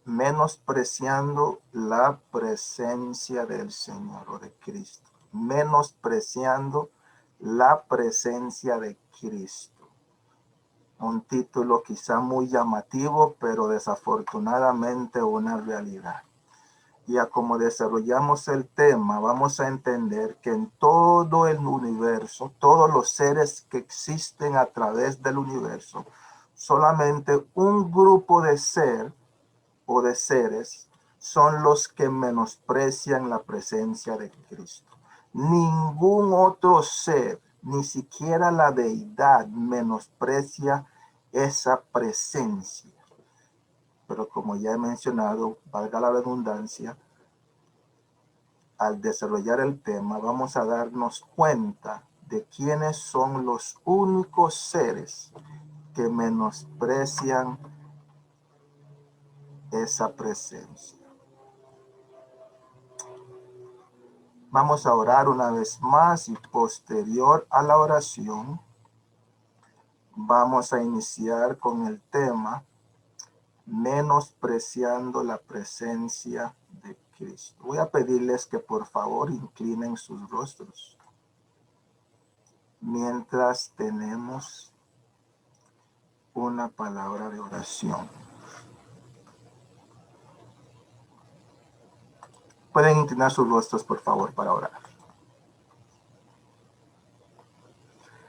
menospreciando la presencia del Señor o de Cristo. Menospreciando la presencia de Cristo. Un título quizá muy llamativo, pero desafortunadamente una realidad. Y a como desarrollamos el tema, vamos a entender que en todo el universo, todos los seres que existen a través del universo, solamente un grupo de ser o de seres son los que menosprecian la presencia de Cristo. Ningún otro ser, ni siquiera la deidad, menosprecia esa presencia. Pero como ya he mencionado, valga la redundancia, al desarrollar el tema vamos a darnos cuenta de quiénes son los únicos seres que menosprecian esa presencia. Vamos a orar una vez más y posterior a la oración vamos a iniciar con el tema menospreciando la presencia de Cristo. Voy a pedirles que por favor inclinen sus rostros mientras tenemos una palabra de oración. Pueden inclinar sus rostros por favor para orar.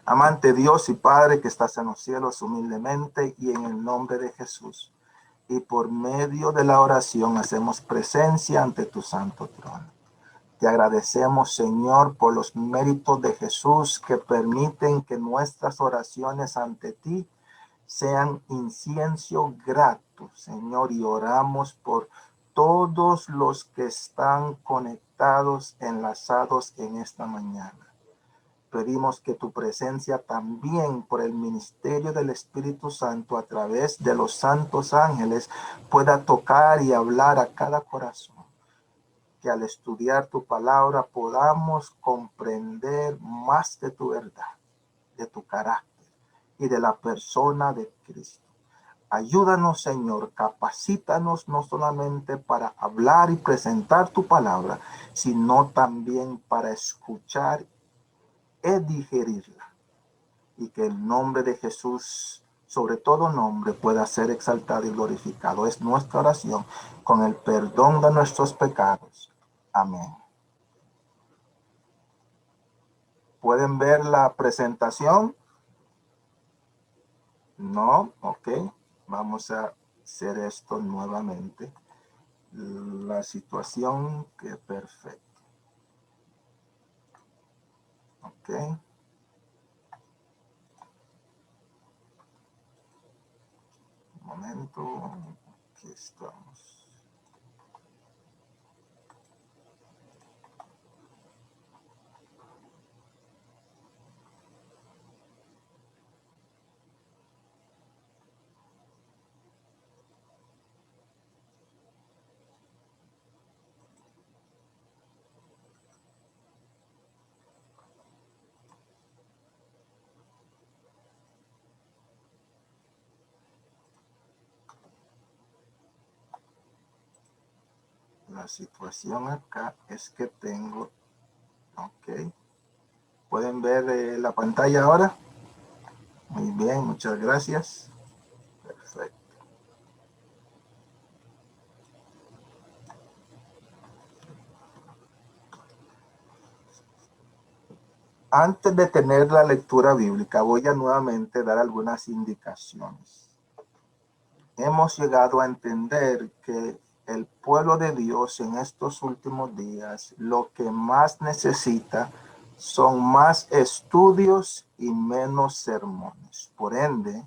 Amante Dios y Padre que estás en los cielos, humildemente y en el nombre de Jesús, y por medio de la oración hacemos presencia ante tu santo trono. Te agradecemos, Señor, por los méritos de Jesús que permiten que nuestras oraciones ante ti sean incienso grato, Señor, y oramos por todos los que están conectados, enlazados en esta mañana. Pedimos que tu presencia también por el ministerio del Espíritu Santo a través de los santos ángeles pueda tocar y hablar a cada corazón. Que al estudiar tu palabra podamos comprender más de tu verdad, de tu carácter y de la persona de Cristo. Ayúdanos, Señor, capacítanos no solamente para hablar y presentar tu palabra, sino también para escuchar digerirla, y que el nombre de Jesús, sobre todo nombre, pueda ser exaltado y glorificado. Es nuestra oración con el perdón de nuestros pecados. Amén. ¿Pueden ver la presentación? No, ok. Vamos a hacer esto nuevamente. La situación que perfecto. Ok. Un momento. Aquí estamos. La situación acá es que tengo, ok. ¿Pueden ver la pantalla ahora? Muy bien, muchas gracias. Perfecto. Antes de tener la lectura bíblica, voy a nuevamente dar algunas indicaciones. Hemos llegado a entender que el pueblo de Dios en estos últimos días lo que más necesita son más estudios y menos sermones. Por ende,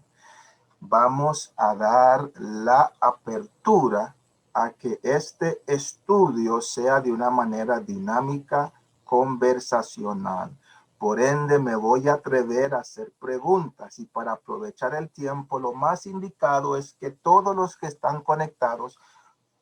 vamos a dar la apertura a que este estudio sea de una manera dinámica, conversacional. Por ende, me voy a atrever a hacer preguntas y para aprovechar el tiempo, lo más indicado es que todos los que están conectados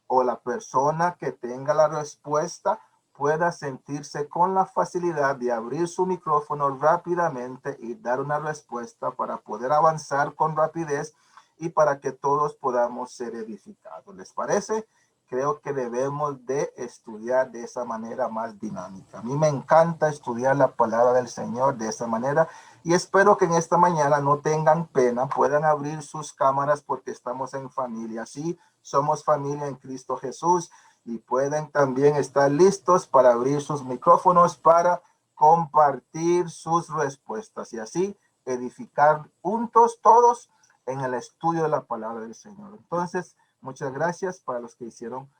o la persona que tenga la respuesta pueda sentirse con la facilidad de abrir su micrófono rápidamente y dar una respuesta para poder avanzar con rapidez y para que todos podamos ser edificados. ¿Les parece? Creo que debemos de estudiar de esa manera más dinámica. A mí me encanta estudiar la palabra del Señor de esa manera y espero que en esta mañana no tengan pena, puedan abrir sus cámaras porque estamos en familia. Sí, somos familia en Cristo Jesús y pueden también estar listos para abrir sus micrófonos para compartir sus respuestas y así edificar juntos todos en el estudio de la palabra del Señor. Entonces, muchas gracias para los que hicieron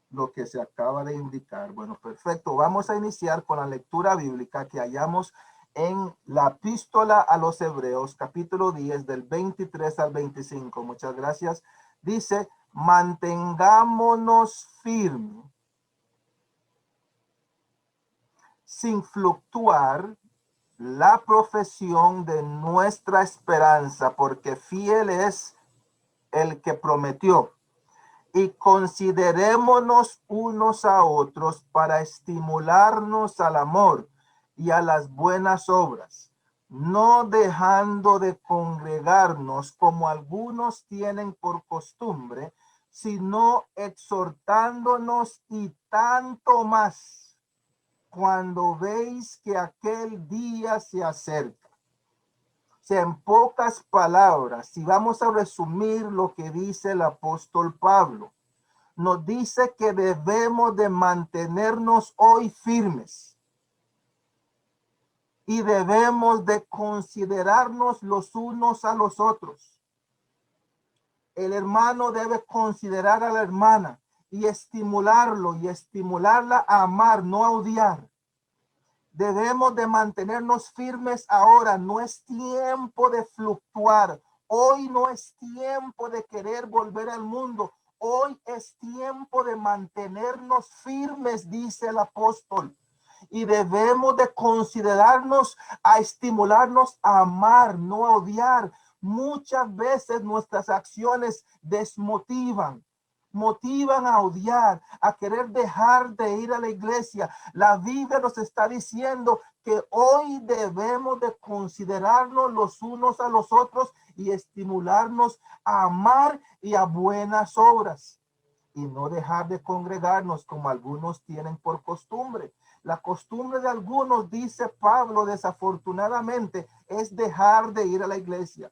lo que se acaba de indicar. Bueno, perfecto. Vamos a iniciar con la lectura bíblica que hallamos en la epístola a los Hebreos, capítulo 10, del 23 al 25. Muchas gracias. Dice, mantengámonos firmes, sin fluctuar, la profesión de nuestra esperanza, porque fiel es el que prometió. Y considerémonos unos a otros para estimularnos al amor y a las buenas obras, no dejando de congregarnos como algunos tienen por costumbre, sino exhortándonos, y tanto más cuando veis que aquel día se acerca. O sea, en pocas palabras, si vamos a resumir lo que dice el apóstol Pablo, nos dice que debemos de mantenernos hoy firmes y debemos de considerarnos los unos a los otros. El hermano debe considerar a la hermana y estimularlo y estimularla a amar, no a odiar. Debemos de mantenernos firmes ahora. No es tiempo de fluctuar. Hoy no es tiempo de querer volver al mundo. Hoy es tiempo de mantenernos firmes, dice el apóstol. Y debemos de considerarnos a estimularnos a amar, no a odiar. Muchas veces nuestras acciones motivan a odiar, a querer dejar de ir a la iglesia. La Biblia nos está diciendo que hoy debemos de considerarnos los unos a los otros y estimularnos a amar y a buenas obras. Y no dejar de congregarnos como algunos tienen por costumbre. La costumbre de algunos, dice Pablo, desafortunadamente, es dejar de ir a la iglesia.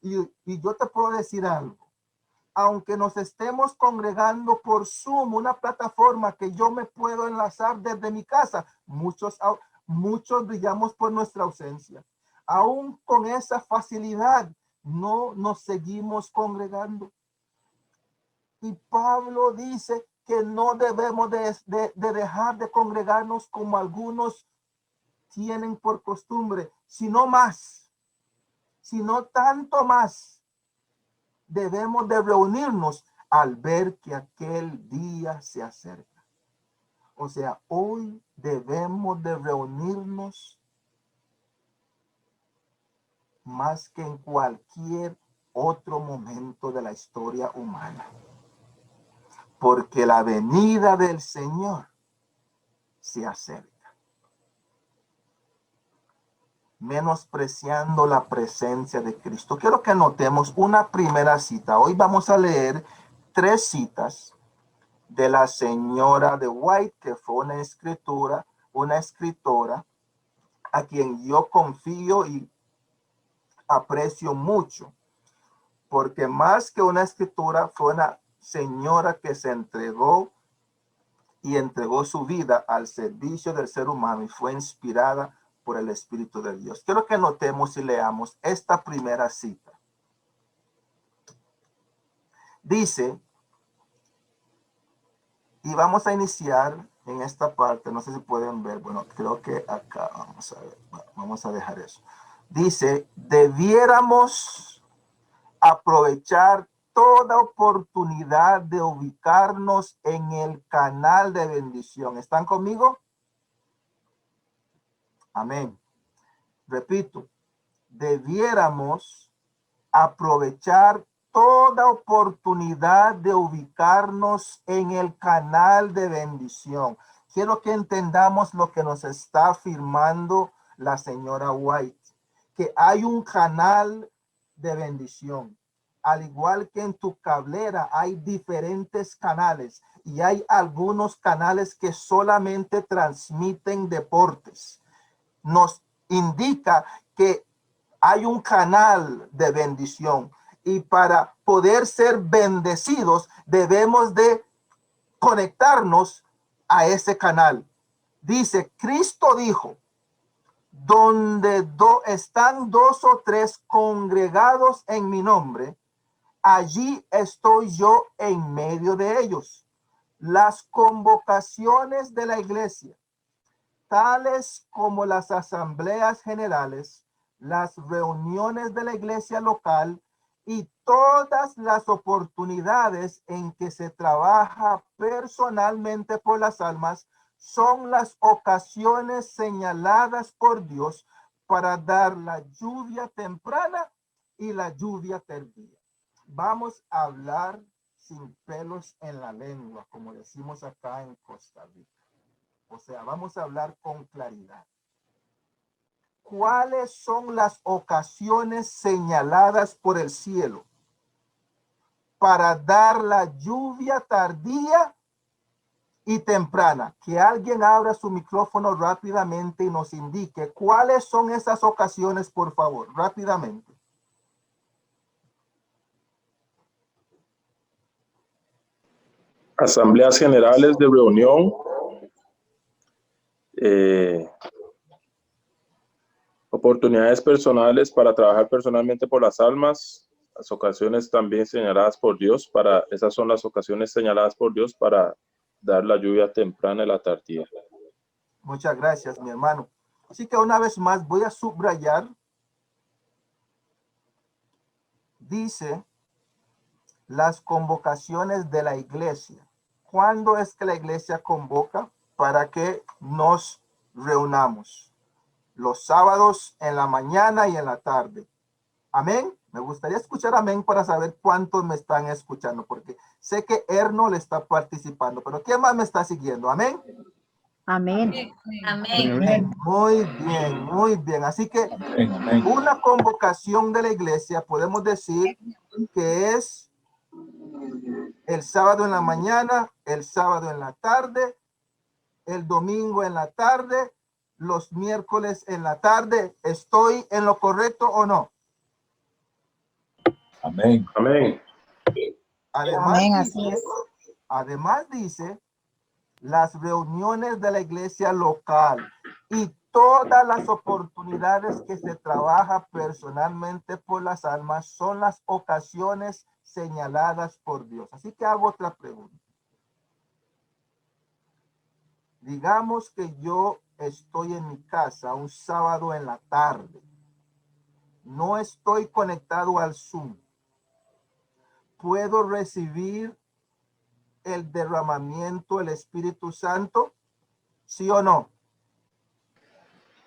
Y yo te puedo decir algo. Aunque nos estemos congregando por Zoom, una plataforma que yo me puedo enlazar desde mi casa, muchos brillamos por nuestra ausencia. Aún con esa facilidad, no nos seguimos congregando. Y Pablo dice que no debemos de dejar de congregarnos como algunos tienen por costumbre, sino más, sino tanto más. Debemos de reunirnos al ver que aquel día se acerca. O sea, hoy debemos de reunirnos más que en cualquier otro momento de la historia humana. Porque la venida del Señor se acerca. Menospreciando la presencia de Cristo. Quiero que notemos una primera cita. Hoy vamos a leer 3 citas de la señora de White, que fue una escritora a quien yo confío y aprecio mucho, porque más que una escritora fue una señora que se entregó su vida al servicio del ser humano y fue inspirada por el Espíritu de Dios. Quiero que notemos y leamos esta primera cita. Dice, y vamos a iniciar en esta parte, no sé si pueden ver, bueno, creo que acá, vamos a ver, vamos a dejar eso. Dice, debiéramos aprovechar toda oportunidad de ubicarnos en el canal de bendición. ¿Están conmigo? Amén. Repito, debiéramos aprovechar toda oportunidad de ubicarnos en el canal de bendición. Quiero que entendamos lo que nos está afirmando la señora White, que hay un canal de bendición. al igual que en tu cablera hay diferentes canales y hay algunos canales que solamente transmiten deportes. Nos indica que hay un canal de bendición y para poder ser bendecidos debemos de conectarnos a ese canal. Dice, Cristo dijo, donde están dos o tres congregados en mi nombre, allí estoy yo en medio de ellos. Las convocaciones de la iglesia, tales como las asambleas generales, las reuniones de la iglesia local y todas las oportunidades en que se trabaja personalmente por las almas, son las ocasiones señaladas por Dios para dar la lluvia temprana y la lluvia tardía. Vamos a hablar sin pelos en la lengua, como decimos acá en Costa Rica. O sea, vamos a hablar con claridad. ¿Cuáles son las ocasiones señaladas por el cielo para dar la lluvia tardía y temprana? Que alguien abra su micrófono rápidamente y nos indique cuáles son esas ocasiones, por favor, rápidamente. Asambleas generales de reunión, oportunidades personales para trabajar personalmente por las almas, las ocasiones también señaladas por Dios esas son las ocasiones señaladas por Dios para dar la lluvia temprana y la tardía. Muchas gracias, mi hermano. Así que una vez más voy a subrayar. Dice las convocaciones de la iglesia. ¿Cuándo es que la iglesia convoca para que nos reunamos? Los sábados en la mañana y en la tarde. Amén. Me gustaría escuchar amén para saber cuántos me están escuchando, porque sé que Erno le está participando, pero ¿quién más me está siguiendo? Amén. Amén. Amén. Muy bien, muy bien. Así que Amén. una convocación de la iglesia podemos decir que es el sábado en la mañana, el sábado en la tarde, el domingo en la tarde, los miércoles en la tarde. ¿Estoy en lo correcto o no? Amén. Amén. Además, Amén, dice, así es. además dice las reuniones de la iglesia local y todas las oportunidades que se trabaja personalmente por las almas son las ocasiones señaladas por Dios. Así que hago otra pregunta. Digamos que yo estoy en mi casa un sábado en la tarde. No estoy conectado al Zoom. ¿Puedo recibir el derramamiento del Espíritu Santo? ¿Sí o no?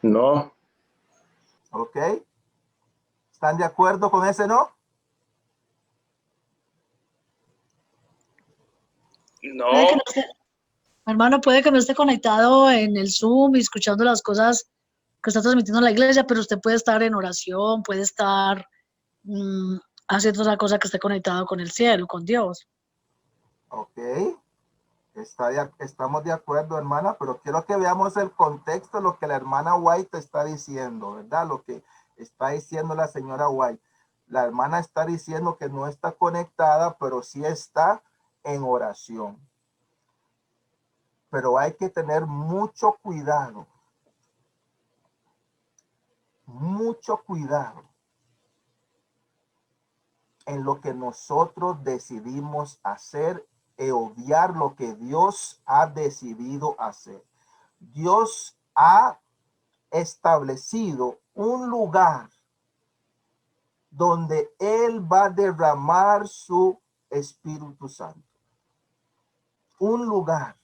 No. ¿Ok? ¿Están de acuerdo con ese no? No. Puede que no esté, hermano, puede que no esté conectado en el Zoom y escuchando las cosas que está transmitiendo la iglesia, pero usted puede estar en oración, puede estar haciendo otra cosa que esté conectado con el cielo, con Dios. Ok. Estamos de acuerdo, hermana, pero quiero que veamos el contexto de lo que la hermana White está diciendo, ¿verdad? Lo que está diciendo la señora White. La hermana está diciendo que no está conectada, pero sí está en oración. Pero hay que tener mucho cuidado. Mucho cuidado en lo que nosotros decidimos hacer y obviar lo que Dios ha decidido hacer. Dios ha establecido un lugar donde Él va a derramar su Espíritu Santo. Un lugar.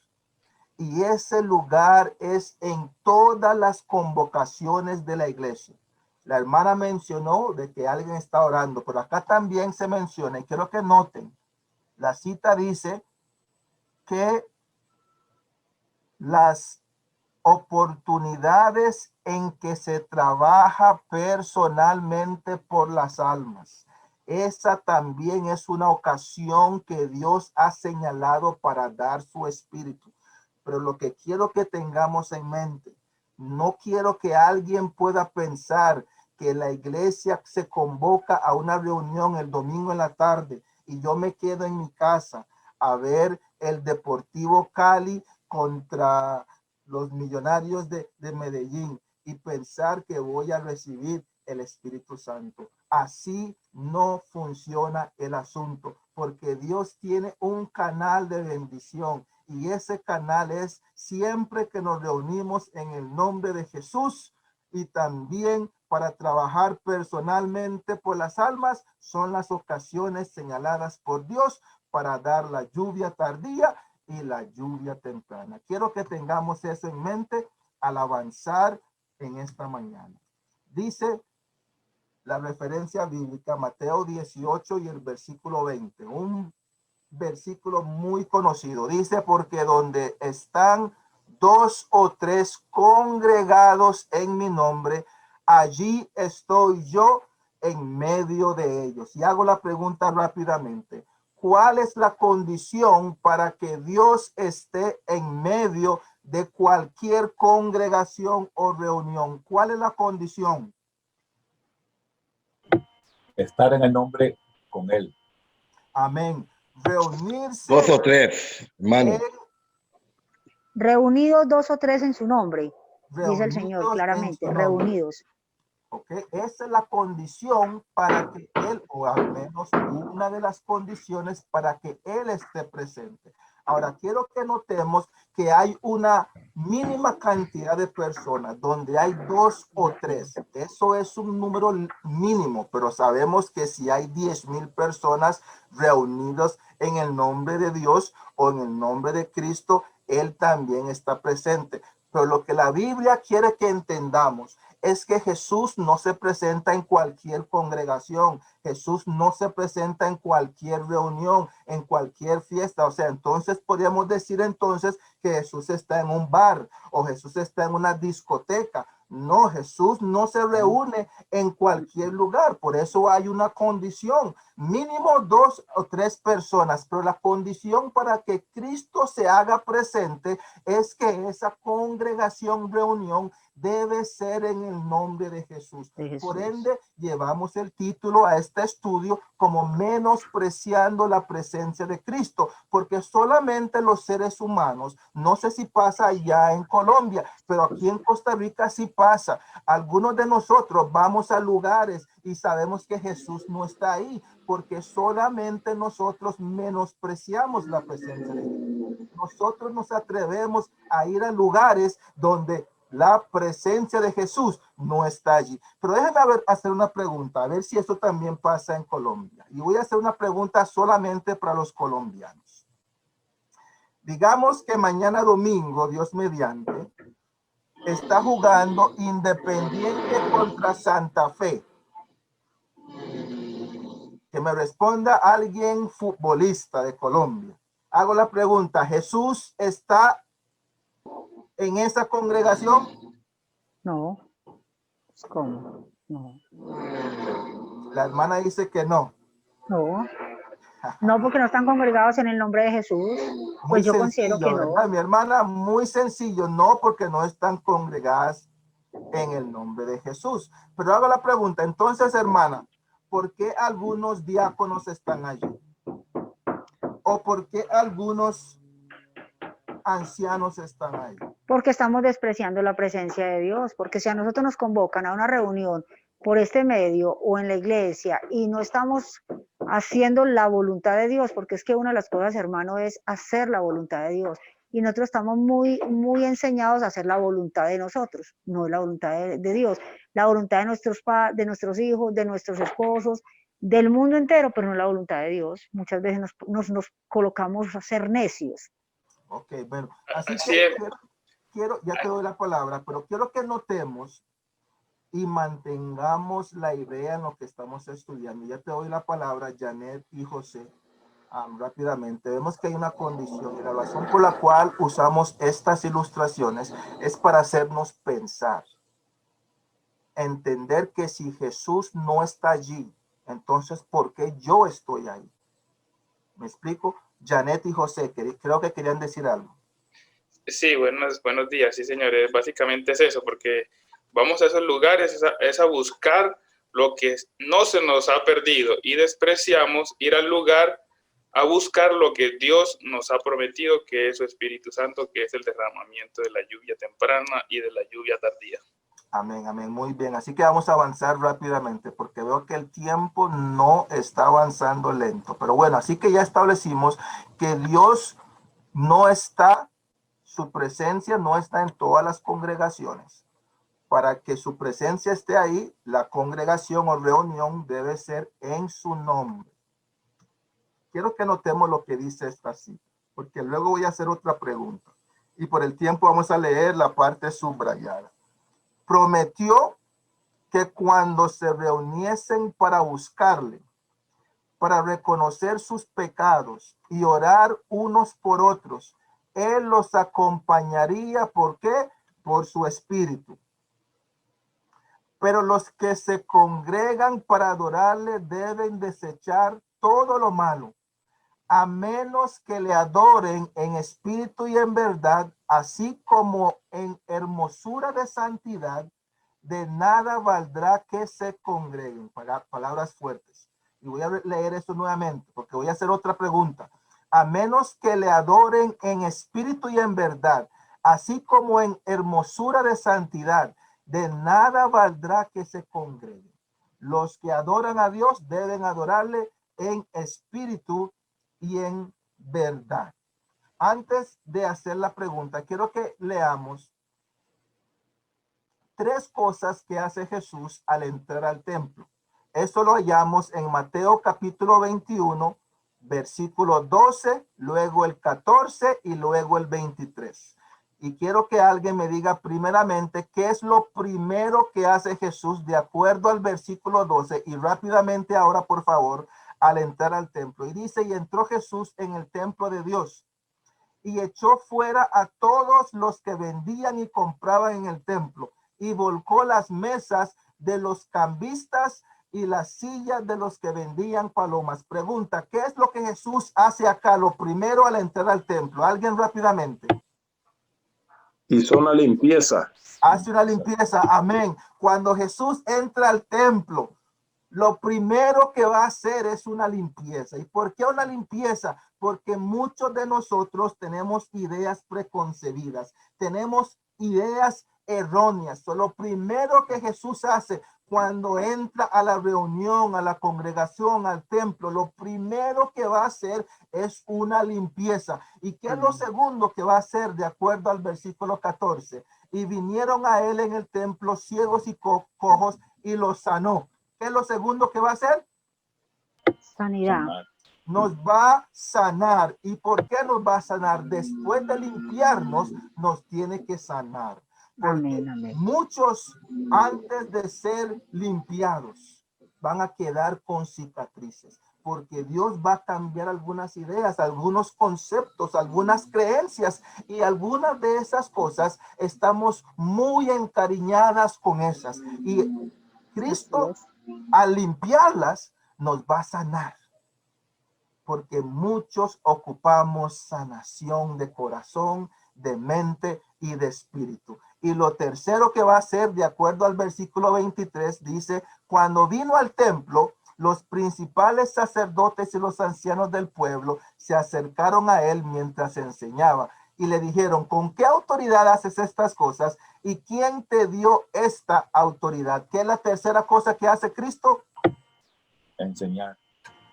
Y ese lugar es en todas las convocaciones de la iglesia. La hermana mencionó de que alguien está orando, pero acá también se menciona, y quiero que noten, la cita dice que las oportunidades en que se trabaja personalmente por las almas. Esa también es una ocasión que Dios ha señalado para dar su espíritu. Pero lo que quiero que tengamos en mente, no quiero que alguien pueda pensar que la iglesia se convoca a una reunión el domingo en la tarde y yo me quedo en mi casa a ver el Deportivo Cali contra los Millonarios de Medellín y pensar que voy a recibir el Espíritu Santo. Así no funciona el asunto, porque Dios tiene un canal de bendición y ese canal es siempre que nos reunimos en el nombre de Jesús, y también para trabajar personalmente por las almas son las ocasiones señaladas por Dios para dar la lluvia tardía y la lluvia temprana. Quiero que tengamos eso en mente al avanzar en esta mañana. Dice la referencia bíblica, Mateo 18 y el versículo 20, un versículo muy conocido. Dice, porque donde están 2 o 3 congregados en mi nombre, allí estoy yo en medio de ellos. Y hago la pregunta rápidamente. ¿Cuál es la condición para que Dios esté en medio de cualquier congregación o reunión? ¿Cuál es la condición? Estar en el nombre con él. Amén. Reunirse. 2 o 3, hermano. Reunidos 2 o 3 en su nombre, dice el Señor Reunidos claramente, en su nombre. reunidos. Ok, esa es la condición para que Él, o al menos una de las condiciones para que Él esté presente. Ahora, quiero que notemos que hay una mínima cantidad de personas donde hay 2 o 3. Eso es un número mínimo, pero sabemos que si hay 10,000 personas reunidas en el nombre de Dios o en el nombre de Cristo, Él también está presente. Pero lo que la Biblia quiere que entendamos es que Jesús no se presenta en cualquier congregación. Jesús no se presenta en cualquier reunión, en cualquier fiesta. O sea, entonces podríamos decir entonces que Jesús está en un bar o Jesús está en una discoteca. No, Jesús no se reúne en cualquier lugar. Por eso hay una condición, mínimo 2 o 3 personas. Pero la condición para que Cristo se haga presente es que esa congregación, reunión, debe ser en el nombre de Jesús. Por ende, llevamos el título a este estudio como menospreciando la presencia de Cristo, porque solamente los seres humanos, no sé si pasa allá en Colombia, pero aquí en Costa Rica sí pasa. Algunos de nosotros vamos a lugares y sabemos que Jesús no está ahí, porque solamente nosotros menospreciamos la presencia de Jesús. Nosotros nos atrevemos a ir a lugares donde la presencia de Jesús no está allí. Pero déjenme hacer una pregunta, a ver si eso también pasa en Colombia. Y voy a hacer una pregunta solamente para los colombianos. Digamos que mañana domingo, Dios mediante, está jugando Independiente contra Santa Fe. Que me responda alguien futbolista de Colombia. Hago la pregunta, ¿Jesús está en esa congregación? No. ¿Cómo? No. La hermana dice que no. No. No, porque no están congregados en el nombre de Jesús. Pues yo considero que no. ¿Verdad? Mi hermana, muy sencillo. No, porque no están congregadas en el nombre de Jesús. Pero hago la pregunta, entonces, hermana, ¿por qué algunos diáconos están allí? ¿O por qué algunos ancianos están ahí? Porque estamos despreciando la presencia de Dios, porque si a nosotros nos convocan a una reunión por este medio o en la iglesia y no estamos haciendo la voluntad de Dios, porque es que una de las cosas, hermano, es hacer la voluntad de Dios. Y nosotros estamos muy enseñados a hacer la voluntad de nosotros, no la voluntad de Dios, la voluntad de nuestros hijos, de nuestros esposos, del mundo entero, pero no la voluntad de Dios. Muchas veces nos colocamos a ser necios. Ok, bueno, así que quiero, ya te doy la palabra, pero quiero que notemos y mantengamos la idea en lo que estamos estudiando. Ya te doy la palabra, Janet y José. Rápidamente, vemos que hay una condición y la razón por la cual usamos estas ilustraciones es para hacernos pensar, entender que si Jesús no está allí Entonces, ¿por qué yo estoy ahí? ¿Me explico? Janet y José, creo que querían decir algo. Sí, buenos días, sí, señores. Básicamente es eso, porque vamos a esos lugares, es a buscar lo que no se nos ha perdido y despreciamos ir al lugar a buscar lo que Dios nos ha prometido, que es su Espíritu Santo, que es el derramamiento de la lluvia temprana y de la lluvia tardía. Amén, amén, muy bien. Así que vamos a avanzar rápidamente porque veo que el tiempo no está avanzando lento. Pero bueno, así que ya establecimos que Dios no está, su presencia no está en todas las congregaciones. Para que su presencia esté ahí, la congregación o reunión debe ser en su nombre. Quiero que notemos lo que dice esta cita, porque luego voy a hacer otra pregunta. Y por el tiempo vamos a leer la parte subrayada. Prometió que cuando se reuniesen para buscarle, para reconocer sus pecados y orar unos por otros, Él los acompañaría. ¿Por qué? Por su espíritu. Pero los que se congregan para adorarle deben desechar todo lo malo, a menos que le adoren en espíritu y en verdad, así como en hermosura de santidad. De nada valdrá que se congreguen. Palabras fuertes. Y voy a leer esto nuevamente porque voy a hacer otra pregunta. A menos que le adoren en espíritu y en verdad, así como en hermosura de santidad, de nada valdrá que se congreguen. Los que adoran a Dios deben adorarle en espíritu y en verdad. Antes de hacer la pregunta, quiero que leamos tres cosas que hace Jesús al entrar al templo. Eso lo hallamos en Mateo capítulo 21, versículo 12, luego el 14 y luego el 23. Y quiero que alguien me diga primeramente qué es lo primero que hace Jesús de acuerdo al versículo 12 y rápidamente ahora, por favor, al entrar al templo. Y dice, y entró Jesús en el templo de Dios y echó fuera a todos los que vendían y compraban en el templo y volcó las mesas de los cambistas y las sillas de los que vendían palomas. Pregunta, ¿qué es lo que Jesús hace acá lo primero al entrar al templo? Alguien rápidamente. Hizo una limpieza. Hace una limpieza, amén. Cuando Jesús entra al templo, lo primero que va a hacer es una limpieza. ¿Y por qué una limpieza? Porque muchos de nosotros tenemos ideas preconcebidas, tenemos ideas erróneas. Lo primero que Jesús hace cuando entra a la reunión, a la congregación, al templo, lo primero que va a hacer es una limpieza. ¿Y qué es lo segundo que va a hacer de acuerdo al versículo 14? Y vinieron a él en el templo ciegos y cojos y los sanó. ¿Qué es lo segundo que va a hacer? Sanidad. Nos va a sanar. ¿Y por qué nos va a sanar? Después de limpiarnos, nos tiene que sanar. Porque Amén, amén. muchos, antes de ser limpiados, van a quedar con cicatrices. Porque Dios va a cambiar algunas ideas, algunos conceptos, algunas creencias, y algunas de esas cosas estamos muy encariñadas con esas. Y Cristo, al limpiarlas, nos va a sanar. Porque muchos ocupamos sanación de corazón, de mente y de espíritu. Y lo tercero que va a hacer, de acuerdo al versículo 23, dice, cuando vino al templo, los principales sacerdotes y los ancianos del pueblo se acercaron a él mientras enseñaba y le dijeron, ¿con qué autoridad haces estas cosas? ¿Y quién te dio esta autoridad? ¿Qué es la tercera cosa que hace Cristo? Enseñar.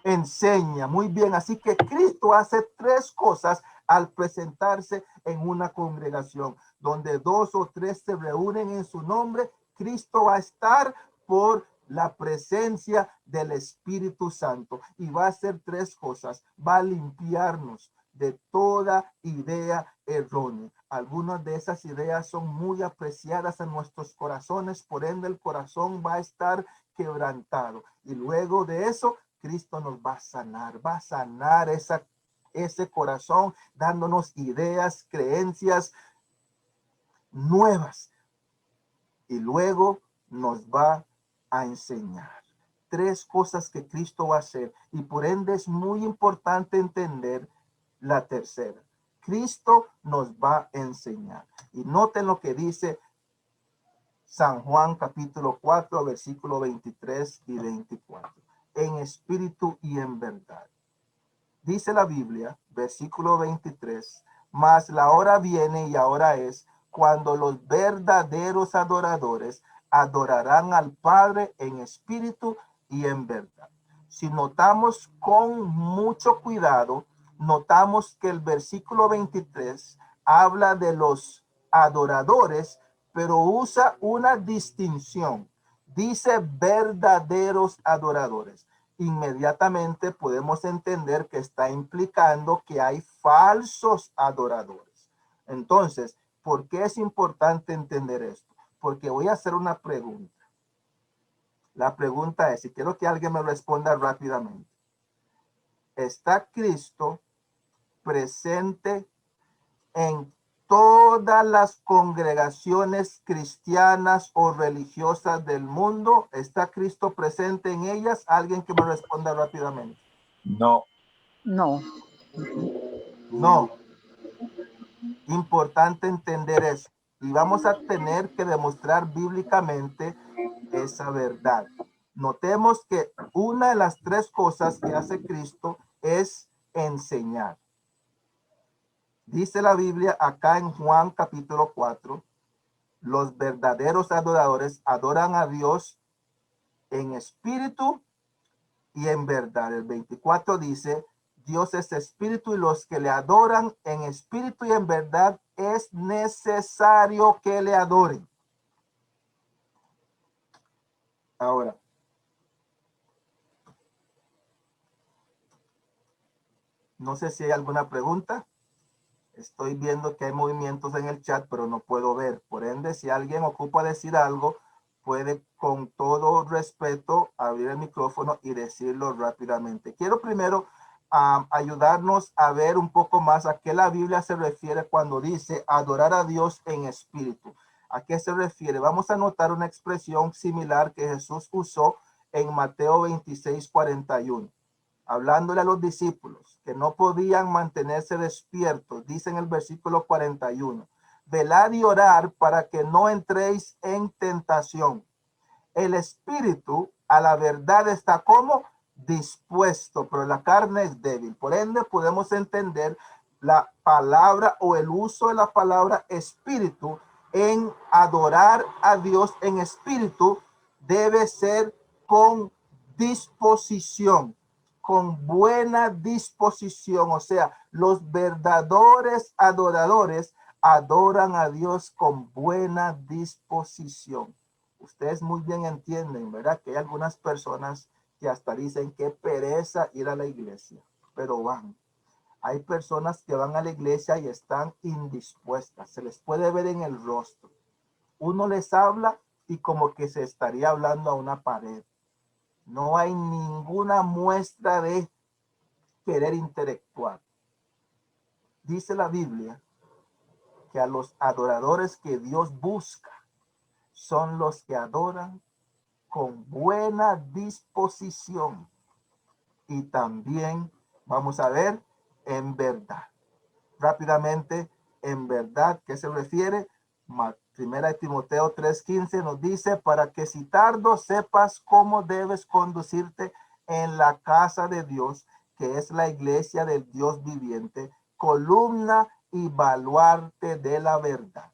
Enseña. Muy bien. Así que Cristo hace tres cosas al presentarse en una congregación. Donde dos o tres se reúnen en su nombre, Cristo va a estar por la presencia del Espíritu Santo. Y va a hacer tres cosas. Va a limpiarnos de toda idea errónea. Algunas de esas ideas son muy apreciadas en nuestros corazones, por ende el corazón va a estar quebrantado. Y luego de eso, Cristo nos va a sanar ese corazón, dándonos ideas, creencias nuevas. Y luego nos va a enseñar. tres cosas que Cristo va a hacer y por ende es muy importante entender la tercera. Cristo nos va a enseñar. Y noten lo que dice San Juan capítulo 4, versículo 23 y 24. En espíritu y en verdad. Dice la Biblia, versículo 23, mas la hora viene y ahora es cuando los verdaderos adoradores adorarán al Padre en espíritu y en verdad. Si notamos con mucho cuidado, notamos que el versículo 23 habla de los adoradores, pero usa una distinción. Dice verdaderos adoradores. Inmediatamente podemos entender que está implicando que hay falsos adoradores. Entonces, ¿por qué es importante entender esto? Porque voy a hacer una pregunta. La pregunta es, y quiero que alguien me responda rápidamente. ¿Está Cristo presente en todas las congregaciones cristianas o religiosas del mundo? ¿Está Cristo presente en ellas? Alguien que me responda rápidamente. No. No. No. Importante entender eso. Y vamos a tener que demostrar bíblicamente esa verdad. Notemos que una de las tres cosas que hace Cristo es enseñar. Dice la Biblia acá en Juan capítulo 4, los verdaderos adoradores adoran a Dios en espíritu y en verdad. El 24 dice, Dios es espíritu y los que le adoran en espíritu y en verdad es necesario que le adoren. Ahora, no sé si hay alguna pregunta. Estoy viendo que hay movimientos en el chat, pero no puedo ver. Por ende, si alguien ocupa decir algo, puede con todo respeto abrir el micrófono y decirlo rápidamente. Quiero primero ayudarnos a ver un poco más a qué la Biblia se refiere cuando dice adorar a Dios en espíritu. ¿A qué se refiere? Vamos a notar una expresión similar que Jesús usó en Mateo 26:41. Hablándole a los discípulos que no podían mantenerse despiertos, dice en el versículo 41, velad y orar para que no entréis en tentación. El espíritu a la verdad está como dispuesto, pero la carne es débil. Por ende, podemos entender la palabra o el uso de la palabra espíritu en adorar a Dios en espíritu debe ser con disposición, con buena disposición. O sea, los verdaderos adoradores adoran a Dios con buena disposición. Ustedes muy bien entienden, ¿verdad? Que hay algunas personas que hasta dicen que pereza ir a la iglesia, pero van. Hay personas que van a la iglesia y están indispuestas. Se les puede ver en el rostro. Uno les habla y como que se estaría hablando a una pared. No hay ninguna muestra de querer interactuar. Dice la Biblia que a los adoradores que Dios busca son los que adoran con buena disposición y también, vamos a ver, en verdad. Rápidamente, en verdad, ¿qué se refiere? Primera de Timoteo 3:15 nos dice, para que si tardo sepas cómo debes conducirte en la casa de Dios, que es la iglesia del Dios viviente, columna y baluarte de la verdad.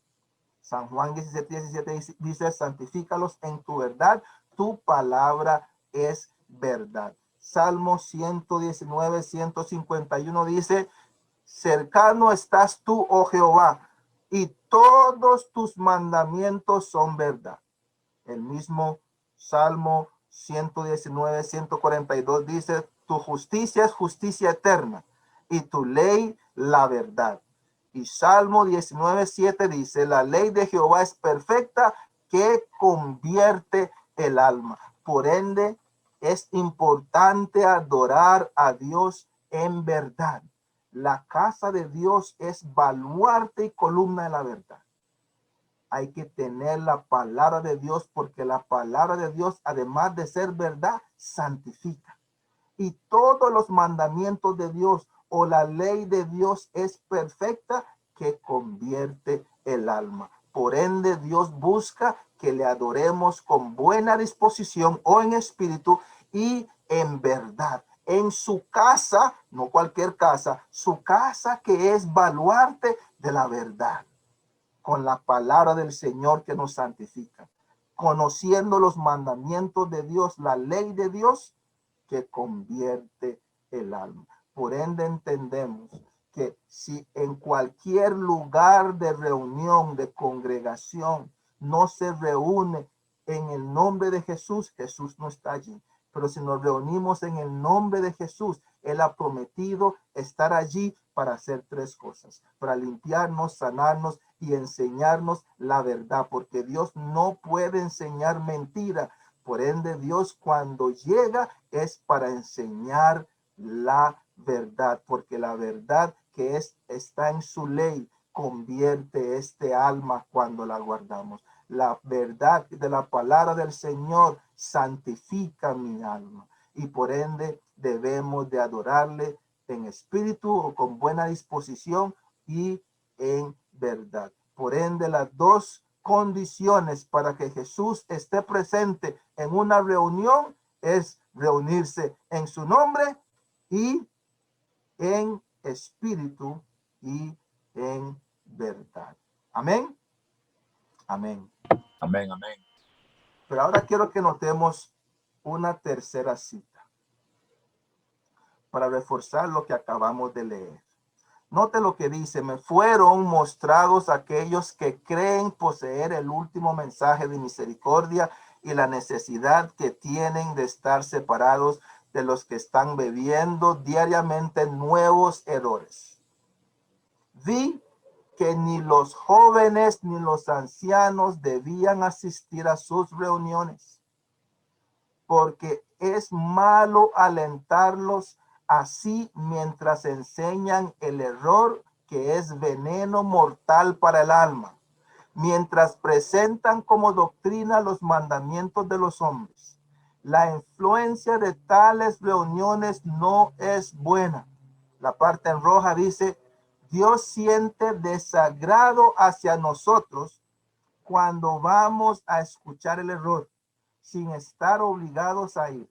San Juan 17:17 dice, santifícalos en tu verdad, tu palabra es verdad. Salmo 119:151 dice, cercano estás tú, oh Jehová, y todos tus mandamientos son verdad. El mismo Salmo 119:142 dice, tu justicia es justicia eterna y tu ley la verdad. Y Salmo 19:7 dice, la ley de Jehová es perfecta que convierte el alma. Por ende, es importante adorar a Dios en verdad. La casa de Dios es baluarte y columna de la verdad. hay que tener la palabra de Dios, porque la palabra de Dios, además de ser verdad, santifica. Y todos los mandamientos de Dios o la ley de Dios es perfecta, que convierte el alma. Por ende, Dios busca que le adoremos con buena disposición o en espíritu y en verdad. En su casa, no cualquier casa, su casa que es baluarte de la verdad, con la palabra del Señor que nos santifica, conociendo los mandamientos de Dios, la ley de Dios que convierte el alma. Por ende, entendemos que si en cualquier lugar de reunión, de congregación, no se reúne en el nombre de Jesús, Jesús no está allí. Pero si nos reunimos en el nombre de Jesús, Él ha prometido estar allí para hacer tres cosas: para limpiarnos, sanarnos y enseñarnos la verdad, porque Dios no puede enseñar mentira. Por ende, Dios cuando llega es para enseñar la verdad, porque la verdad que está en su ley convierte este alma cuando la guardamos. La verdad de la palabra del Señor santifica mi alma, y por ende debemos de adorarle en espíritu o con buena disposición y en verdad. Por ende, las dos condiciones para que Jesús esté presente en una reunión es reunirse en su nombre y en espíritu y en verdad. Amén. Amén. Amén, amén. Pero ahora quiero que notemos una tercera cita para reforzar lo que acabamos de leer. Note lo que dice: me fueron mostrados aquellos que creen poseer el último mensaje de misericordia y la necesidad que tienen de estar separados de los que están bebiendo diariamente nuevos errores. Vi que ni los jóvenes ni los ancianos debían asistir a sus reuniones, porque es malo alentarlos así mientras enseñan el error, que es veneno mortal para el alma, mientras presentan como doctrina los mandamientos de los hombres. La influencia de tales reuniones no es buena. La parte en roja dice: Dios siente desagrado hacia nosotros cuando vamos a escuchar el error, sin estar obligados a ir,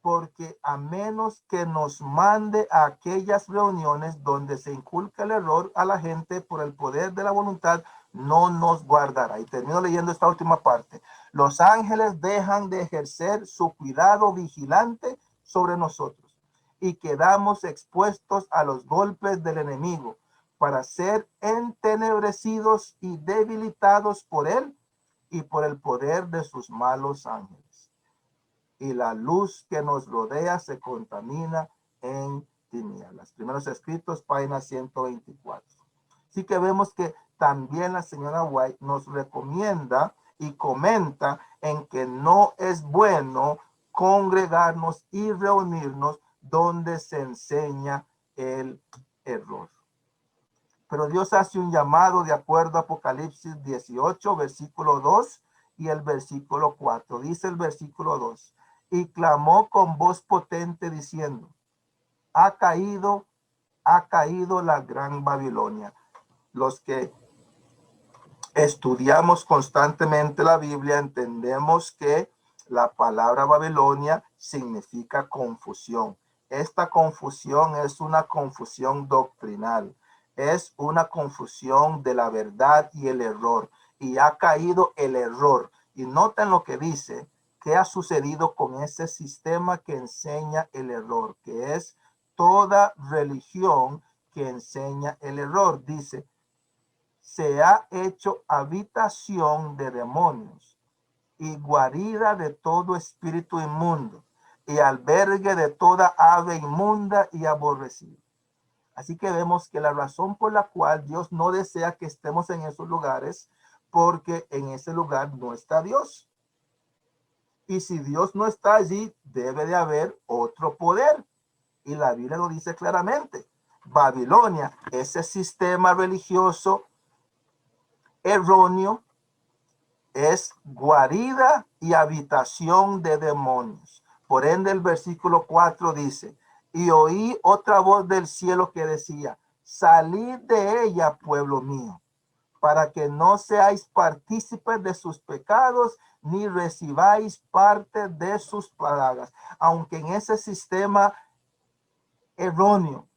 porque a menos que nos mande a aquellas reuniones donde se inculca el error a la gente por el poder de la voluntad, no nos guardará. Y termino leyendo esta última parte. Los ángeles dejan de ejercer su cuidado vigilante sobre nosotros y quedamos expuestos a los golpes del enemigo para ser entenebrecidos y debilitados por él y por el poder de sus malos ángeles. Y la luz que nos rodea se contamina en tinieblas. Primeros Escritos, página 124. Así que vemos que también la señora White nos recomienda y comenta en que no es bueno congregarnos y reunirnos donde se enseña el error. Pero Dios hace un llamado de acuerdo a Apocalipsis 18, versículo 2 y el versículo 4. Dice el versículo 2: y clamó con voz potente diciendo: ha caído la gran Babilonia. Los que estudiamos constantemente la Biblia entendemos que la palabra Babilonia significa confusión. Esta confusión es una confusión doctrinal. Es una confusión de la verdad y el error. Y ha caído el error. Y noten lo que dice: ¿qué ha sucedido con ese sistema que enseña el error? Que es toda religión que enseña el error. Dice: se ha hecho habitación de demonios y guarida de todo espíritu inmundo y albergue de toda ave inmunda y aborrecida. Así que vemos que la razón por la cual Dios no desea que estemos en esos lugares, porque en ese lugar no está Dios. Y si Dios no está allí, debe de haber otro poder. Y la Biblia lo dice claramente. Babilonia, ese sistema religioso erróneo es guarida y habitación de demonios. Por ende, el versículo 4 dice, y oí otra voz del cielo que decía, salid de ella, pueblo mío, para que no seáis partícipes de sus pecados, ni recibáis parte de sus plagas. Aunque en ese sistema erróneo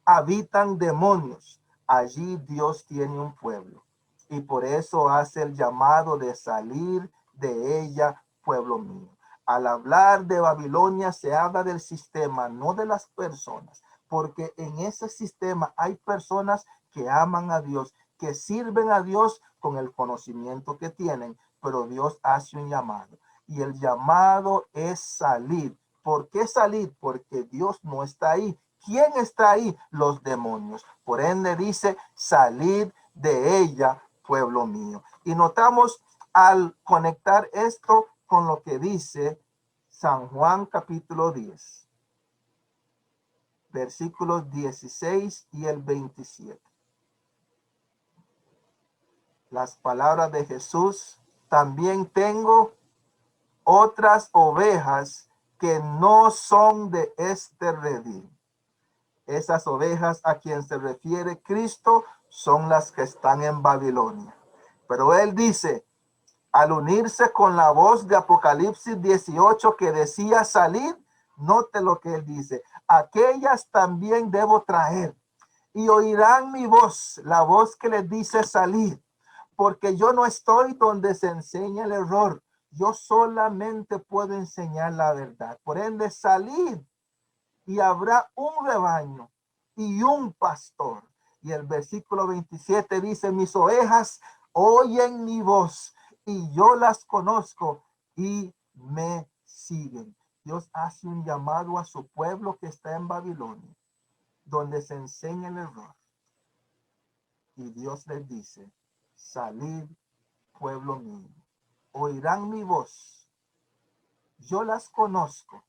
habitan demonios, allí Dios tiene un pueblo. Y por eso hace el llamado de salir de ella, pueblo mío. Al hablar de Babilonia se habla del sistema, no de las personas, porque en ese sistema hay personas que aman a Dios, que sirven a Dios con el conocimiento que tienen, pero Dios hace un llamado. Y el llamado es salir. ¿Por qué salir? Porque Dios no está ahí. ¿Quién está ahí? Los demonios. Por ende dice, salid de ella, pueblo mío. Y notamos al conectar esto con lo que dice San Juan capítulo 10, versículos 16 y el 27. Las palabras de Jesús, también tengo otras ovejas que no son de este redil. Esas ovejas a quien se refiere Cristo son las que están en Babilonia. Pero él dice, al unirse con la voz de Apocalipsis 18 que decía salir, note lo que él dice, aquellas también debo traer y oirán mi voz, la voz que les dice salir, porque yo no estoy donde se enseña el error, yo solamente puedo enseñar la verdad. Por ende, salir y habrá un rebaño y un pastor. Y el versículo 27 dice, mis ovejas oyen mi voz y yo las conozco y me siguen. Dios hace un llamado a su pueblo que está en Babilonia, donde se enseña el error. Y Dios les dice, salid, pueblo mío, oirán mi voz, yo las conozco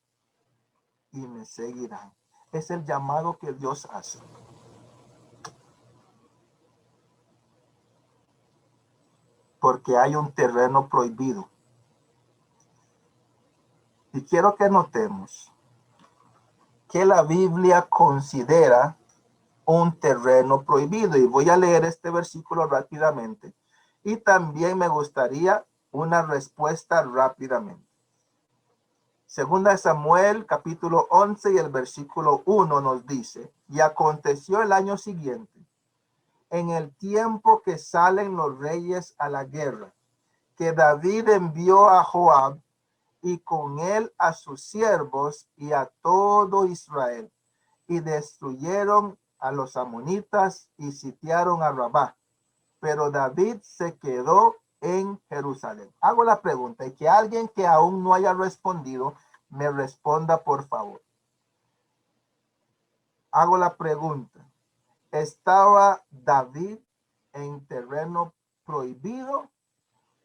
y me seguirán. Es el llamado que Dios hace. Porque hay un terreno prohibido. Y quiero que notemos que la Biblia considera un terreno prohibido. Y voy a leer este versículo rápidamente. Y también me gustaría una respuesta rápidamente. Segunda de Samuel, capítulo 11 y el versículo 1 nos dice, y aconteció el año siguiente, en el tiempo que salen los reyes a la guerra, que David envió a Joab y con él a sus siervos y a todo Israel, y destruyeron a los amonitas y sitiaron a Rabá. Pero David se quedó en Jerusalén. Hago la pregunta y que alguien que aún no haya respondido me responda, por favor. Hago la pregunta. ¿Estaba David en terreno prohibido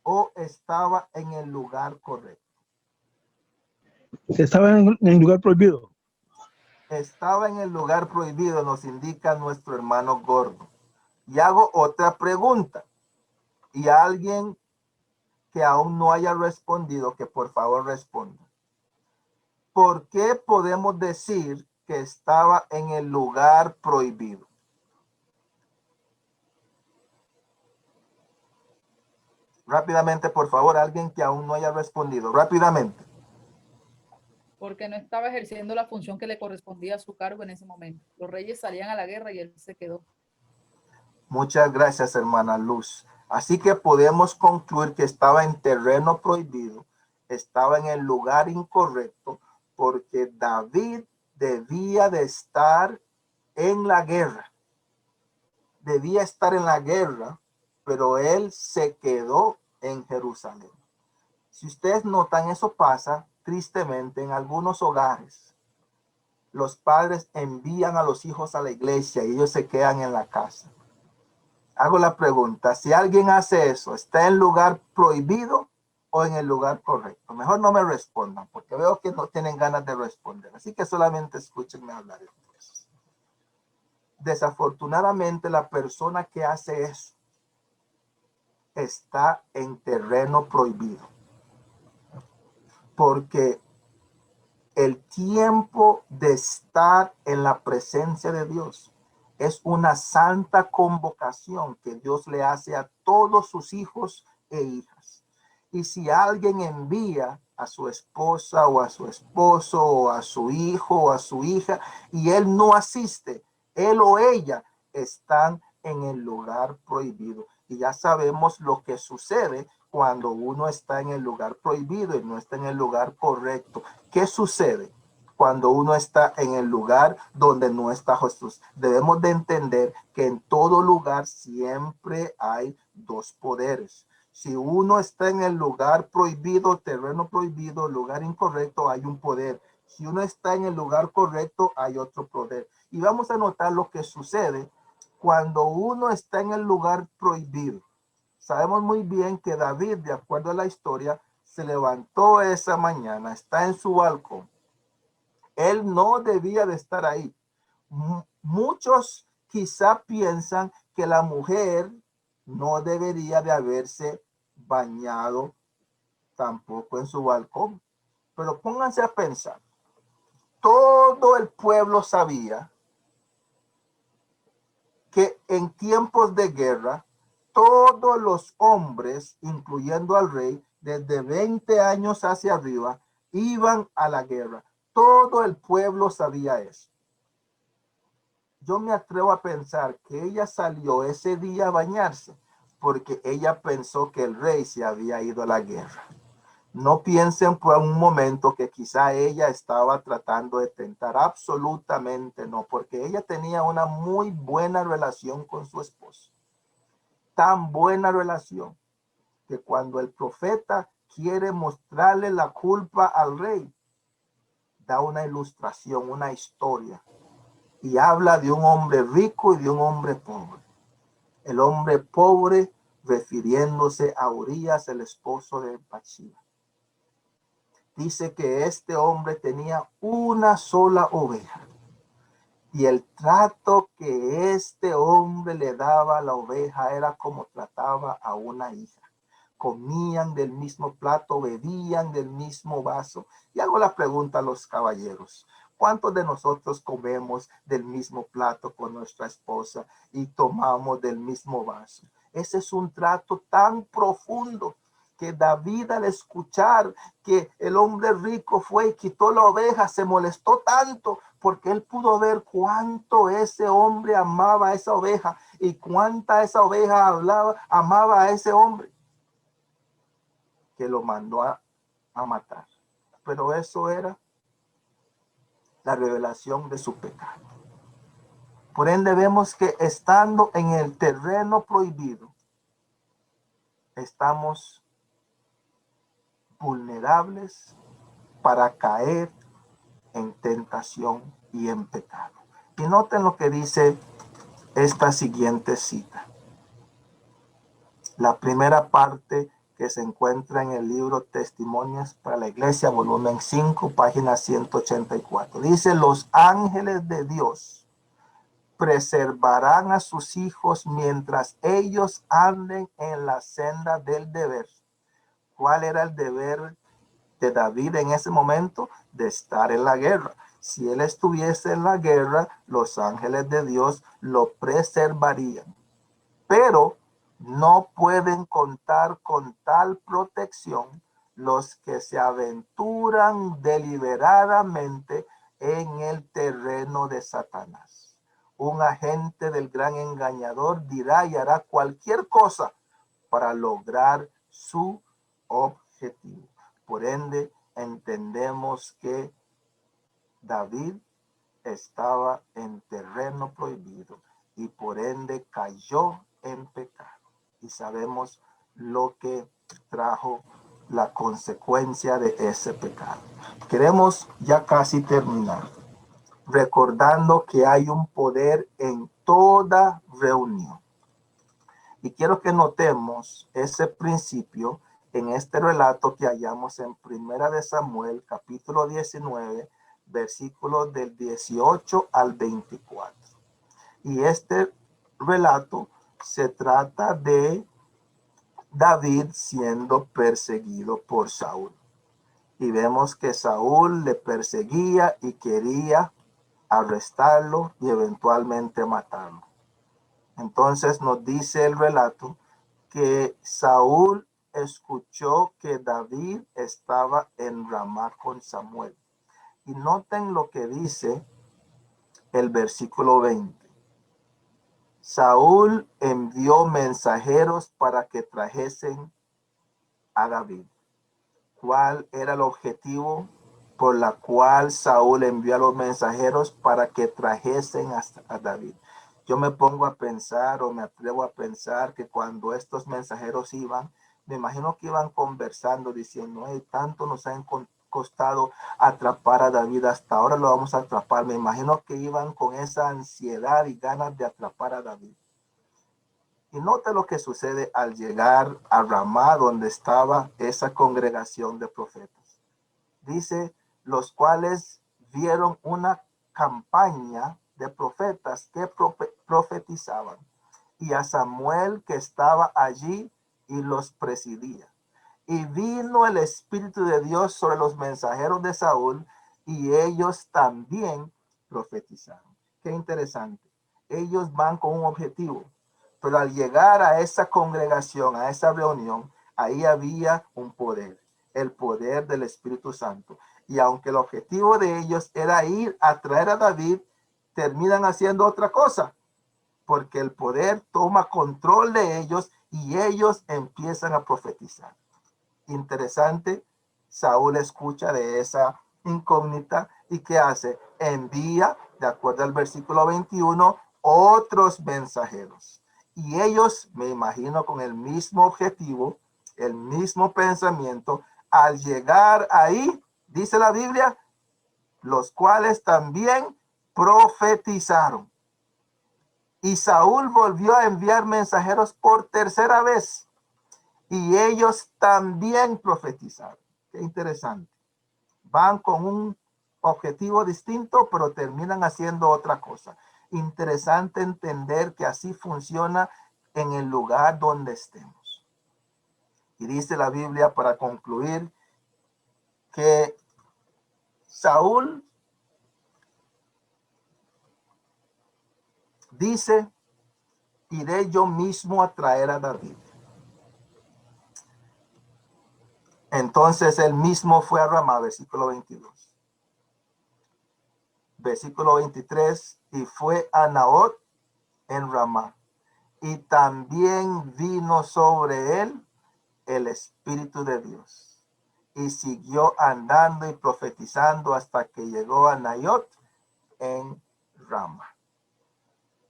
o estaba en el lugar correcto? Estaba en el lugar prohibido. Estaba en el lugar prohibido, nos indica nuestro hermano Gordo. Y hago otra pregunta. Y alguien que aún no haya respondido, que por favor responda. ¿Por qué podemos decir que estaba en el lugar prohibido? Rápidamente, por favor, alguien que aún no haya respondido. Rápidamente. Porque no estaba ejerciendo la función que le correspondía a su cargo en ese momento. Los reyes salían a la guerra y él se quedó. Muchas gracias, hermana Luz. Así que podemos concluir que estaba en terreno prohibido, estaba en el lugar incorrecto, porque David debía de estar en la guerra. Debía estar en la guerra, pero él se quedó en Jerusalén. Si ustedes notan, eso pasa tristemente en algunos hogares. Los padres envían a los hijos a la iglesia y ellos se quedan en la casa. Hago la pregunta, si alguien hace eso, ¿está en lugar prohibido o en el lugar correcto? Mejor no me respondan, porque veo que no tienen ganas de responder. Así que solamente escúchenme hablar entonces. Desafortunadamente, la persona que hace eso está en terreno prohibido. Porque el tiempo de estar en la presencia de Dios es una santa convocación que Dios le hace a todos sus hijos e hijas. Y si alguien envía a su esposa o a su esposo o a su hijo o a su hija y él no asiste, él o ella están en el lugar prohibido. Y ya sabemos lo que sucede cuando uno está en el lugar prohibido y no está en el lugar correcto. ¿Qué sucede cuando uno está en el lugar donde no está Jesús? Debemos de entender que en todo lugar siempre hay dos poderes. Si uno está en el lugar prohibido, terreno prohibido, lugar incorrecto, hay un poder. Si uno está en el lugar correcto, hay otro poder. Y vamos a notar lo que sucede cuando uno está en el lugar prohibido. Sabemos muy bien que David, de acuerdo a la historia, se levantó esa mañana, está en su balcón. Él no debía de estar ahí. Muchos quizá piensan que la mujer no debería de haberse bañado tampoco en su balcón. Pero pónganse a pensar. Todo el pueblo sabía que en tiempos de guerra, todos los hombres, incluyendo al rey, desde 20 años hacia arriba, iban a la guerra. Todo el pueblo sabía eso. Yo me atrevo a pensar que ella salió ese día a bañarse porque ella pensó que el rey se había ido a la guerra. No piensen por un momento que quizá ella estaba tratando de tentar. Absolutamente no, porque ella tenía una muy buena relación con su esposo. Tan buena relación que cuando el profeta quiere mostrarle la culpa al rey, da una ilustración, una historia, y habla de un hombre rico y de un hombre pobre. El hombre pobre refiriéndose a Urías, el esposo de Bathsheba. Dice que este hombre tenía una sola oveja y el trato que este hombre le daba a la oveja era como trataba a una hija. Comían del mismo plato, bebían del mismo vaso. Y hago la pregunta a los caballeros: ¿cuántos de nosotros comemos del mismo plato con nuestra esposa y tomamos del mismo vaso? Ese es un trato tan profundo que David, al escuchar que el hombre rico fue y quitó la oveja, se molestó tanto porque él pudo ver cuánto ese hombre amaba a esa oveja y cuánta esa oveja amaba a ese hombre, que lo mandó a matar. Pero eso era la revelación de su pecado. Por ende, vemos que estando en el terreno prohibido, estamos vulnerables para caer en tentación y en pecado. Y noten lo que dice esta siguiente cita. La primera parte que se encuentra en el libro Testimonios para la Iglesia, volumen 5, página 184. Dice: los ángeles de Dios preservarán a sus hijos mientras ellos anden en la senda del deber. ¿Cuál era el deber de David en ese momento? De estar en la guerra. Si él estuviese en la guerra, los ángeles de Dios lo preservarían. Pero no pueden contar con tal protección los que se aventuran deliberadamente en el terreno de Satanás. Un agente del gran engañador dirá y hará cualquier cosa para lograr su objetivo. Por ende, entendemos que David estaba en terreno prohibido y por ende cayó en pecado. Y sabemos lo que trajo la consecuencia de ese pecado. Queremos ya casi terminar, recordando que hay un poder en toda reunión. Y quiero que notemos ese principio en este relato que hallamos en Primera de Samuel, capítulo 19, versículos del 18 al 24. Y este relato se trata de David siendo perseguido por Saúl. Y vemos que Saúl le perseguía y quería arrestarlo y eventualmente matarlo. Entonces nos dice el relato que Saúl escuchó que David estaba en Ramá con Samuel. Y noten lo que dice el versículo 20. Saúl envió mensajeros para que trajesen a David. ¿Cuál era el objetivo por la cual Saúl envió a los mensajeros? Para que trajesen a David. Yo me pongo a pensar, o me atrevo a pensar, que cuando estos mensajeros iban, me imagino que iban conversando, diciendo, hey, tanto nos ha costado atrapar a David, hasta ahora lo vamos a atrapar. Me imagino que iban con esa ansiedad y ganas de atrapar a David. Y note lo que sucede al llegar a Ramá, donde estaba esa congregación de profetas. Dice, los cuales vieron una campaña de profetas que profetizaban, y a Samuel que estaba allí y los presidía. Y vino el Espíritu de Dios sobre los mensajeros de Saúl, y ellos también profetizaron. Qué interesante. Ellos van con un objetivo, pero al llegar a esa congregación, a esa reunión, ahí había un poder, el poder del Espíritu Santo. Y aunque el objetivo de ellos era ir a traer a David, terminan haciendo otra cosa, porque el poder toma control de ellos y ellos empiezan a profetizar. Interesante, Saúl escucha de esa incógnita y ¿qué hace? Envía, de acuerdo al versículo 21, otros mensajeros. Y ellos, me imagino, con el mismo objetivo, el mismo pensamiento, al llegar ahí, dice la Biblia, los cuales también profetizaron. Y Saúl volvió a enviar mensajeros por tercera vez. Y ellos también profetizaron. Qué interesante. Van con un objetivo distinto, pero terminan haciendo otra cosa. Interesante entender que así funciona en el lugar donde estemos. Y dice la Biblia, para concluir, que Saúl dice, iré yo mismo a traer a David. Entonces él mismo fue a Ramá, versículo 22. Versículo 23, y fue a Naot en Ramá, y también vino sobre él el Espíritu de Dios, y siguió andando y profetizando hasta que llegó a Naiot en Ramá.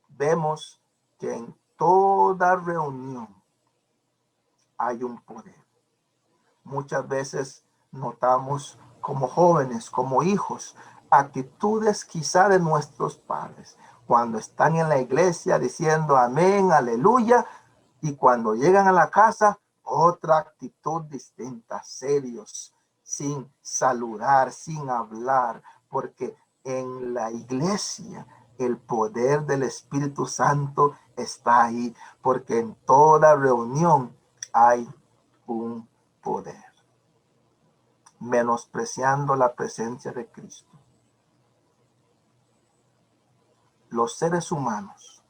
Vemos que en toda reunión hay un poder. Muchas veces notamos como jóvenes, como hijos, actitudes quizá de nuestros padres, cuando están en la iglesia diciendo amén, aleluya, y cuando llegan a la casa, otra actitud distinta, serios, sin saludar, sin hablar, porque en la iglesia el poder del Espíritu Santo está ahí, porque en toda reunión hay un poder. Menospreciando la presencia de Cristo. Los seres humanos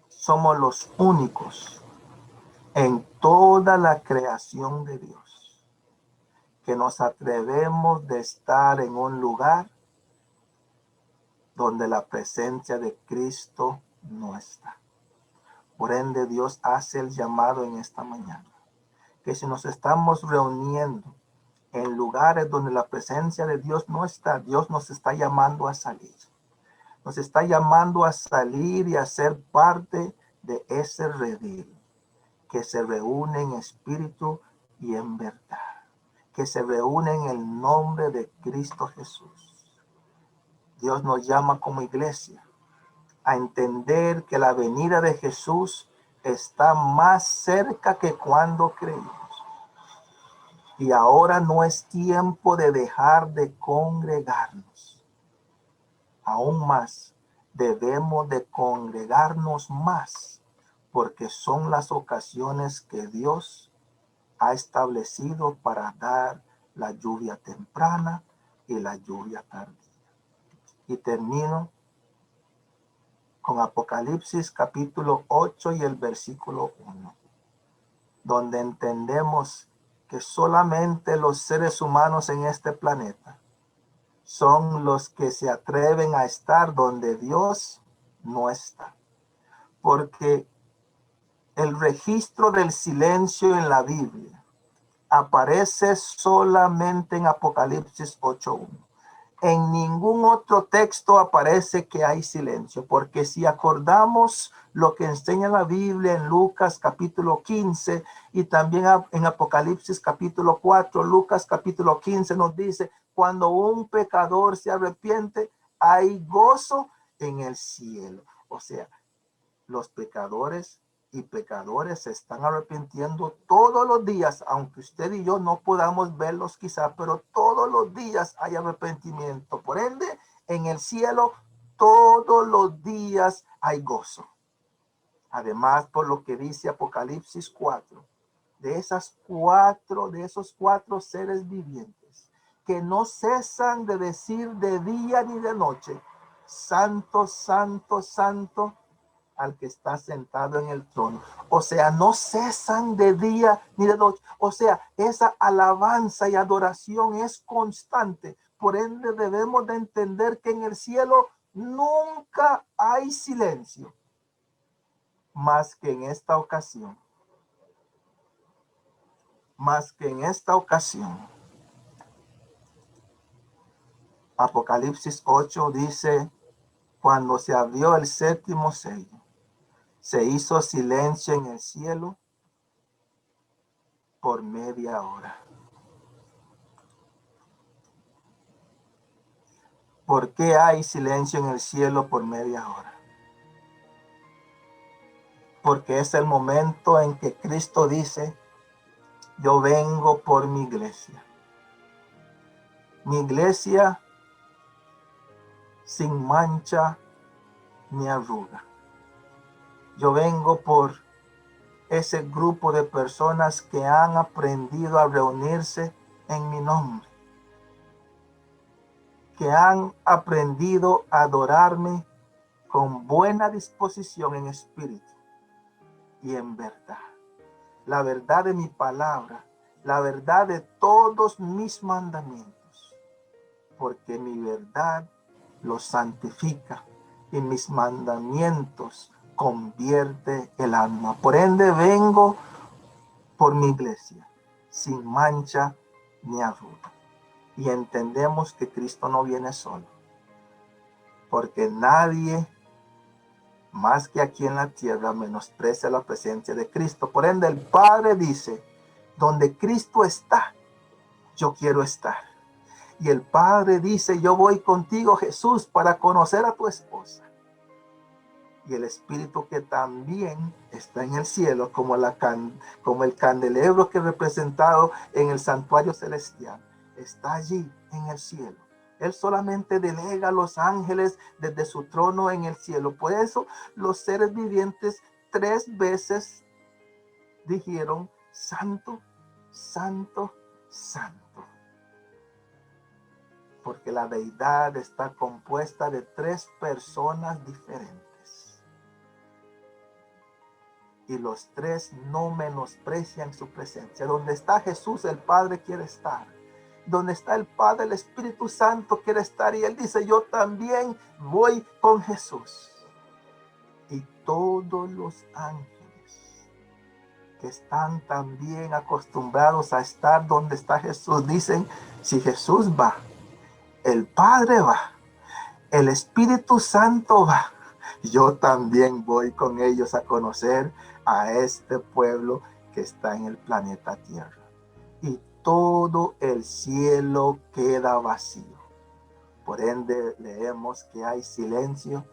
somos los únicos en toda la creación de Dios que nos atrevemos de estar en un lugar donde la presencia de Cristo no está. Por ende, Dios hace el llamado en esta mañana, que si nos estamos reuniendo en lugares donde la presencia de Dios no está, Dios nos está llamando a salir. Nos está llamando a salir y a ser parte de ese redil que se reúne en espíritu y en verdad, que se reúne en el nombre de Cristo Jesús. Dios nos llama como iglesia a entender que la venida de Jesús está más cerca que cuando creímos. Y ahora no es tiempo de dejar de congregarnos. Aún más, debemos de congregarnos más, porque son las ocasiones que Dios ha establecido para dar la lluvia temprana y la lluvia tardía. Y termino con Apocalipsis capítulo 8 y el versículo 1, donde entendemos que solamente los seres humanos en este planeta son los que se atreven a estar donde Dios no está. Porque el registro del silencio en la Biblia aparece solamente en Apocalipsis 8:1. En ningún otro texto aparece que hay silencio, porque si acordamos lo que enseña la Biblia en Lucas capítulo 15 y también en Apocalipsis capítulo 4, Lucas capítulo 15 nos dice, cuando un pecador se arrepiente, hay gozo en el cielo. O sea, los pecadores y pecadores se están arrepintiendo todos los días, aunque usted y yo no podamos verlos quizá, pero todos los días hay arrepentimiento. Por ende, en el cielo todos los días hay gozo. Además, por lo que dice Apocalipsis 4, de esos cuatro seres vivientes que no cesan de decir de día ni de noche, santo, santo, santo, al que está sentado en el trono. O sea, no cesan de día ni de noche. O sea, esa alabanza y adoración es constante. Por ende, debemos de entender que en el cielo nunca hay silencio. Más que en esta ocasión. Más que en esta ocasión. Apocalipsis 8 dice, cuando se abrió el séptimo sello, se hizo silencio en el cielo por media hora. ¿Por qué hay silencio en el cielo por media hora? Porque es el momento en que Cristo dice, yo vengo por mi iglesia. Mi iglesia sin mancha ni arruga. Yo vengo por ese grupo de personas que han aprendido a reunirse en mi nombre, que han aprendido a adorarme con buena disposición en espíritu y en verdad. La verdad de mi palabra, la verdad de todos mis mandamientos, porque mi verdad los santifica y mis mandamientos convierte el alma. Por ende vengo por mi iglesia, sin mancha ni arruga. Y entendemos que Cristo no viene solo, porque nadie más que aquí en la tierra menosprecia la presencia de Cristo. Por ende el Padre dice, donde Cristo está, yo quiero estar. Y el Padre dice, yo voy contigo, Jesús, para conocer a tu esposa. Y el Espíritu que también está en el cielo, como el candelabro que es representado en el santuario celestial, está allí en el cielo. Él solamente delega a los ángeles desde su trono en el cielo. Por eso los seres vivientes 3 veces dijeron, santo, santo, santo. Porque la deidad está compuesta de 3 personas diferentes. Y los 3 no menosprecian su presencia. Donde está Jesús, el Padre quiere estar. Donde está el Padre, el Espíritu Santo quiere estar. Y Él dice, yo también voy con Jesús. Y todos los ángeles que están también acostumbrados a estar donde está Jesús, dicen, si Jesús va, el Padre va, el Espíritu Santo va, yo también voy con ellos a conocer a este pueblo que está en el planeta Tierra. Y todo el cielo queda vacío. Por ende, leemos que hay silencio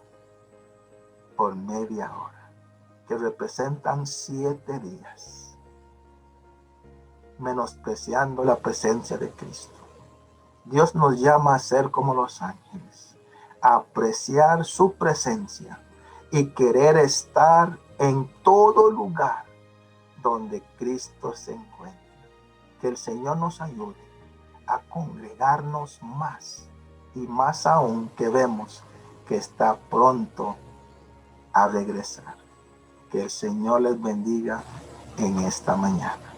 por media hora, que representan 7 días, menospreciando la presencia de Cristo. Dios nos llama a ser como los ángeles, a apreciar su presencia y querer estar en todo lugar donde Cristo se encuentra. Que el Señor nos ayude a congregarnos más y más aún que vemos que está pronto a regresar. Que el Señor les bendiga en esta mañana.